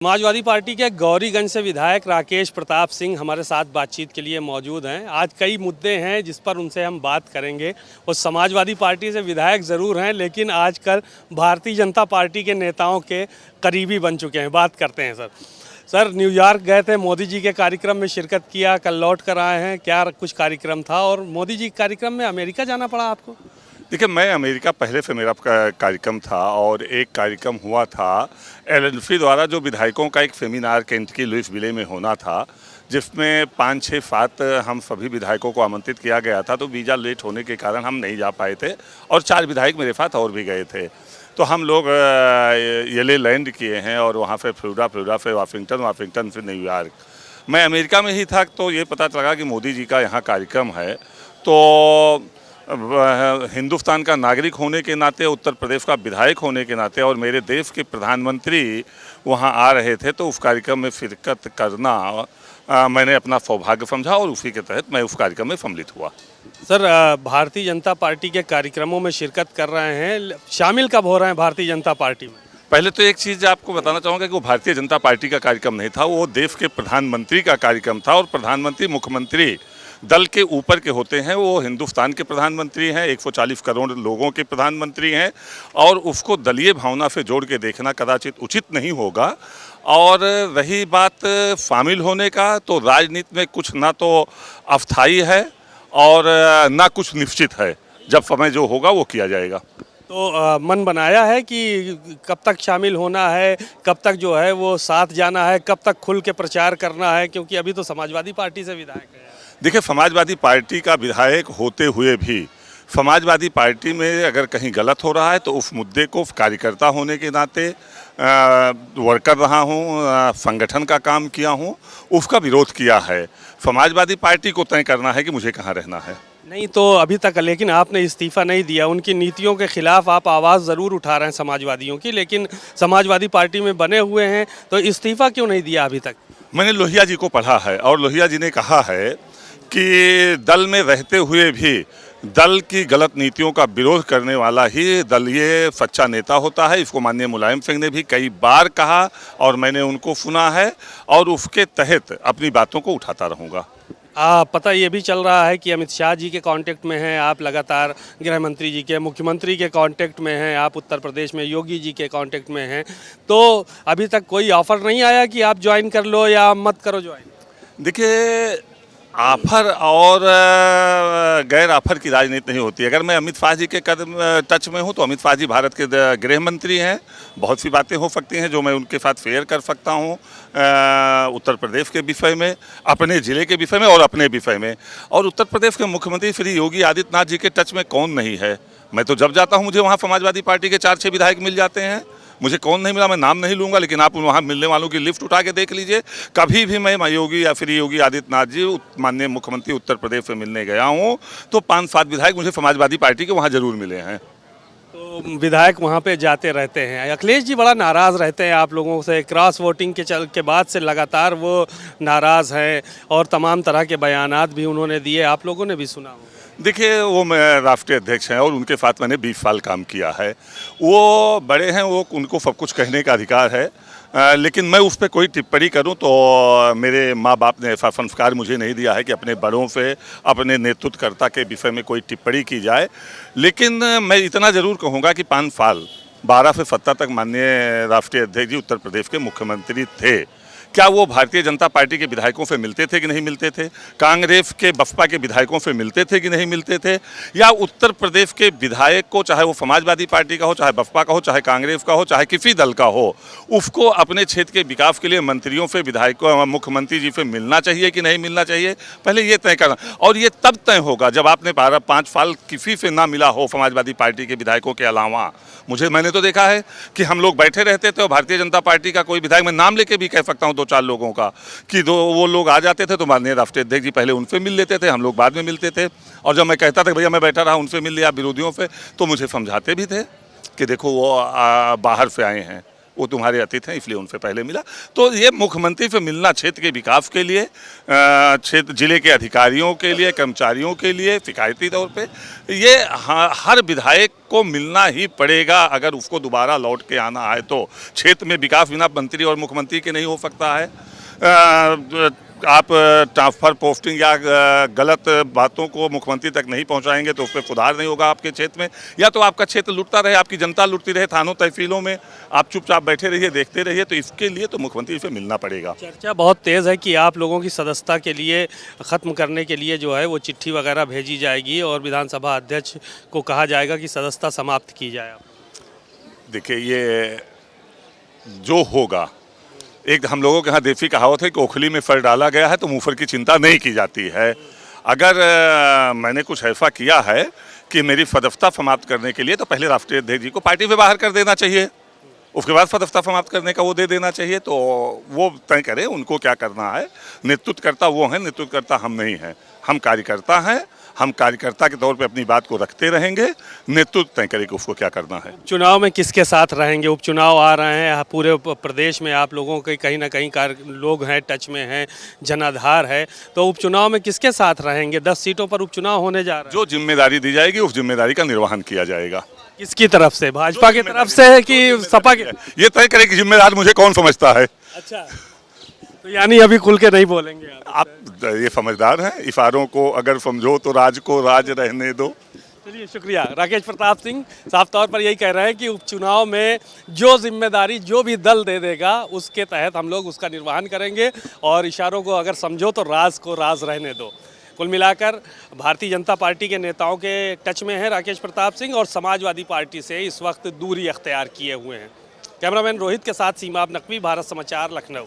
Samajwadi party के गौरीगंज से विधायक राकेश प्रताप सिंह हमारे साथ बातचीत के लिए मौजूद हैं। आज कई मुद्दे हैं जिस पर उनसे हम बात करेंगे। वो समाजवादी पार्टी से विधायक ज़रूर हैं, लेकिन आजकल भारतीय जनता पार्टी के नेताओं के करीबी बन चुके हैं। बात करते हैं सर, न्यूयॉर्क गए थे, मोदी जी के कार्यक्रम में शिरकत किया, कल लौट कर आए हैं। क्या कुछ कार्यक्रम था और मोदी जी के कार्यक्रम में अमेरिका जाना पड़ा आपको? देखिए, मैं अमेरिका पहले से मेरा कार्यक्रम था और एक कार्यक्रम हुआ था एलएनफी द्वारा जो विधायकों का एक सेमिनार केंटकी लुइसविले में होना था, जिसमें 5, 6, 7 हम सभी विधायकों को आमंत्रित किया गया था। तो वीज़ा लेट होने के कारण हम नहीं जा पाए थे और 4 विधायक मेरे साथ और भी गए थे। तो हम लोग येले लैंड किए हैं और वहाँ से फ्लोरिडा से वाशिंगटन से न्यूयॉर्क। मैं अमेरिका में ही था तो ये पता चला कि मोदी जी का यहाँ कार्यक्रम है। तो हिंदुस्तान का नागरिक होने के नाते, उत्तर प्रदेश का विधायक होने के नाते और मेरे देश के प्रधानमंत्री वहां आ रहे थे, तो उस कार्यक्रम में शिरकत करना मैंने अपना सौभाग्य समझा और उसी के तहत मैं उस कार्यक्रम में सम्मिलित हुआ। सर, भारतीय जनता पार्टी के कार्यक्रमों में शिरकत कर रहे हैं, शामिल कब हो रहे हैं भारतीय जनता पार्टी में? पहले तो एक चीज़ आपको बताना चाहूँगा कि वो भारतीय जनता पार्टी का कार्यक्रम नहीं था, वो देश के प्रधानमंत्री का कार्यक्रम था। और प्रधानमंत्री मुख्यमंत्री दल के ऊपर के होते हैं। वो हिंदुस्तान के प्रधानमंत्री हैं, 140 करोड़ लोगों के प्रधानमंत्री हैं और उसको दलीय भावना से जोड़ के देखना कदाचित उचित नहीं होगा। और रही बात शामिल होने का, तो राजनीति में कुछ ना तो अस्थायी है और ना कुछ निश्चित है। जब समय जो होगा वो किया जाएगा। तो मन बनाया है कि कब तक शामिल होना है, कब तक जो है वो साथ जाना है, कब तक खुल के प्रचार करना है, क्योंकि अभी तो समाजवादी पार्टी से विधायक है? देखिए, समाजवादी पार्टी का विधायक होते हुए भी समाजवादी पार्टी में अगर कहीं गलत हो रहा है तो उस मुद्दे को कार्यकर्ता होने के नाते वर्कर रहा हूँ, संगठन का काम किया हूँ, उसका विरोध किया है। समाजवादी पार्टी को तय करना है कि मुझे कहाँ रहना है। नहीं तो अभी तक, लेकिन आपने इस्तीफ़ा नहीं दिया। उनकी नीतियों के खिलाफ आप आवाज़ ज़रूर उठा रहे हैं समाजवादियों की, लेकिन समाजवादी पार्टी में बने हुए हैं, तो इस्तीफ़ा क्यों नहीं दिया अभी तक? मैंने लोहिया जी को पढ़ा है और लोहिया जी ने कहा है कि दल में रहते हुए भी दल की गलत नीतियों का विरोध करने वाला ही दलीय सच्चा नेता होता है। इसको माननीय मुलायम सिंह ने भी कई बार कहा और मैंने उनको सुना है और उसके तहत अपनी बातों को उठाता रहूँगा। पता ये भी चल रहा है कि अमित शाह जी के कांटेक्ट में हैं आप, लगातार गृह मंत्री जी के, मुख्यमंत्री के कांटेक्ट में हैं आप, उत्तर प्रदेश में योगी जी के कांटेक्ट में हैं। तो अभी तक कोई ऑफ़र नहीं आया कि आप ज्वाइन कर लो या मत करो ज्वाइन? देखिए, ऑफर और गैर ऑफर की राजनीति नहीं होती। अगर मैं अमित शाह जी के कदम टच में हूं तो अमित शाह जी भारत के गृह मंत्री हैं। बहुत सी बातें हो सकती हैं जो मैं उनके साथ शेयर कर सकता हूं, उत्तर प्रदेश के विषय में, अपने ज़िले के विषय में और अपने विषय में। और उत्तर प्रदेश के मुख्यमंत्री श्री योगी आदित्यनाथ जी के टच में कौन नहीं है? मैं तो जब जाता हूँ मुझे वहाँ समाजवादी पार्टी के 4-6 विधायक मिल जाते हैं। मुझे कौन नहीं मिला मैं नाम नहीं लूँगा, लेकिन आप वहाँ मिलने वालों की लिस्ट उठा के देख लीजिए। कभी भी मैं योगी या फिर योगी आदित्यनाथ जी, माननीय मुख्यमंत्री उत्तर प्रदेश से मिलने गया हूँ तो 5-7 विधायक मुझे समाजवादी पार्टी के वहाँ जरूर मिले हैं। तो विधायक वहाँ पे जाते रहते हैं। अखिलेश जी बड़ा नाराज़ रहते हैं आप लोगों से, क्रॉस वोटिंग के बाद से लगातार वो नाराज़ हैं और तमाम तरह के बयानात भी उन्होंने दिए, आप लोगों ने भी सुना हो। देखिए, वो मैं राष्ट्रीय अध्यक्ष हैं और उनके साथ मैंने 20 साल काम किया है। वो बड़े हैं, वो उनको सब कुछ कहने का अधिकार है, लेकिन मैं उस पर कोई टिप्पणी करूं तो मेरे माँ बाप ने ऐसा संस्कार मुझे नहीं दिया है कि अपने बड़ों से, अपने नेतृत्वकर्ता के विषय में कोई टिप्पणी की जाए। लेकिन मैं इतना ज़रूर कहूँगा कि 5 साल 12 से 17 तक माननीय राष्ट्रीय अध्यक्ष जी उत्तर प्रदेश के मुख्यमंत्री थे। क्या वो भारतीय जनता पार्टी के विधायकों से मिलते थे कि नहीं मिलते थे? कांग्रेस के बसपा के विधायकों से मिलते थे कि नहीं मिलते थे? या उत्तर प्रदेश के विधायक को, चाहे वो समाजवादी पार्टी का हो, चाहे बसपा का हो, चाहे कांग्रेस का हो, चाहे किसी दल का हो, उसको अपने क्षेत्र के विकास के लिए मंत्रियों से, विधायकों, मुख्यमंत्री जी से मिलना चाहिए कि नहीं मिलना चाहिए? पहले ये तय करना, और ये तब तय होगा जब आपने 5 साल किसी से ना मिला हो समाजवादी पार्टी के विधायकों के अलावा। मैंने तो देखा है कि हम लोग बैठे रहते थे और भारतीय जनता पार्टी का कोई विधायक, मैं नाम लेके भी कह सकता हूँ 2-4 लोगों का, कि वो लोग आ जाते थे तो माननीय राष्ट्रीय अध्यक्ष जी पहले उनसे मिल लेते थे, हम लोग बाद में मिलते थे। और जब मैं कहता था भैया मैं बैठा रहा उनसे मिल लिया विरोधियों से, तो मुझे समझाते भी थे कि देखो वो बाहर से आए हैं, वो तुम्हारे अतिथि हैं इसलिए उनसे पहले मिला। तो ये मुख्यमंत्री से मिलना क्षेत्र के विकास के लिए, क्षेत्र जिले के अधिकारियों के लिए, कर्मचारियों के लिए शिकायती तौर पे ये हर विधायक को मिलना ही पड़ेगा। अगर उसको दोबारा लौट के आना है तो क्षेत्र में विकास बिना मंत्री और मुख्यमंत्री के नहीं हो सकता है। आप ट्रांसफ़र पोस्टिंग या गलत बातों को मुख्यमंत्री तक नहीं पहुंचाएंगे तो उस पर सुधार नहीं होगा आपके क्षेत्र में। या तो आपका क्षेत्र लुटता रहे, आपकी जनता लुटती रहे थानों तहसीलों में, आप चुपचाप बैठे रहिए, देखते रहिए। तो इसके लिए तो मुख्यमंत्री से मिलना पड़ेगा। चर्चा बहुत तेज़ है कि आप लोगों की सदस्यता के लिए ख़त्म करने के लिए जो है वो चिट्ठी वगैरह भेजी जाएगी और विधानसभा अध्यक्ष को कहा जाएगा कि सदस्यता समाप्त की जाए। देखिए, ये जो होगा, एक हम लोगों के यहाँ देसी कहावत है कि ओखली में फल डाला गया है तो मुँहफर की चिंता नहीं की जाती है। अगर मैंने कुछ ऐसा किया है कि मेरी सदस्यता समाप्त करने के लिए, तो पहले राष्ट्रीय अध्यक्ष जी को पार्टी से बाहर कर देना चाहिए, उसके बाद सदस्यता समाप्त करने का वो दे देना चाहिए। तो वो तय करें उनको क्या करना है। नेतृत्वकर्ता वो हैं, नेतृत्वकर्ता हम नहीं हैं। हम कार्यकर्ता हैं, हम कार्यकर्ता के तौर पे अपनी बात को रखते रहेंगे। नेतृत्व तय करें कि उसको क्या करना है। चुनाव में किसके साथ रहेंगे? उपचुनाव आ रहे हैं, पूरे प्रदेश में आप लोगों के कहीं ना कहीं लोग हैं, टच में हैं, जनाधार है, तो उपचुनाव में किसके साथ रहेंगे? 10 सीटों पर उपचुनाव होने जा रहा है। जो जिम्मेदारी दी जाएगी उस जिम्मेदारी का निर्वहन किया जाएगा। किसकी तरफ से? भाजपा की तरफ से है कि सपा की? ये तय करें कि जिम्मेदार मुझे कौन समझता है। अच्छा, तो यानी अभी खुल के नहीं बोलेंगे आप ये समझदार हैं, इशारों को अगर समझो तो राज को राज रहने दो। चलिए, शुक्रिया। राकेश प्रताप सिंह साफ तौर पर यही कह रहे हैं कि उपचुनाव में जो जिम्मेदारी जो भी दल दे देगा उसके तहत हम लोग उसका निर्वहन करेंगे और इशारों को अगर समझो तो राज को राज रहने दो। कुल मिलाकर भारतीय जनता पार्टी के नेताओं के टच में है राकेश प्रताप सिंह और समाजवादी पार्टी से इस वक्त दूरी अख्तियार किए हुए हैं। कैमरामैन रोहित के साथ सीमा नकवी, भारत समाचार, लखनऊ।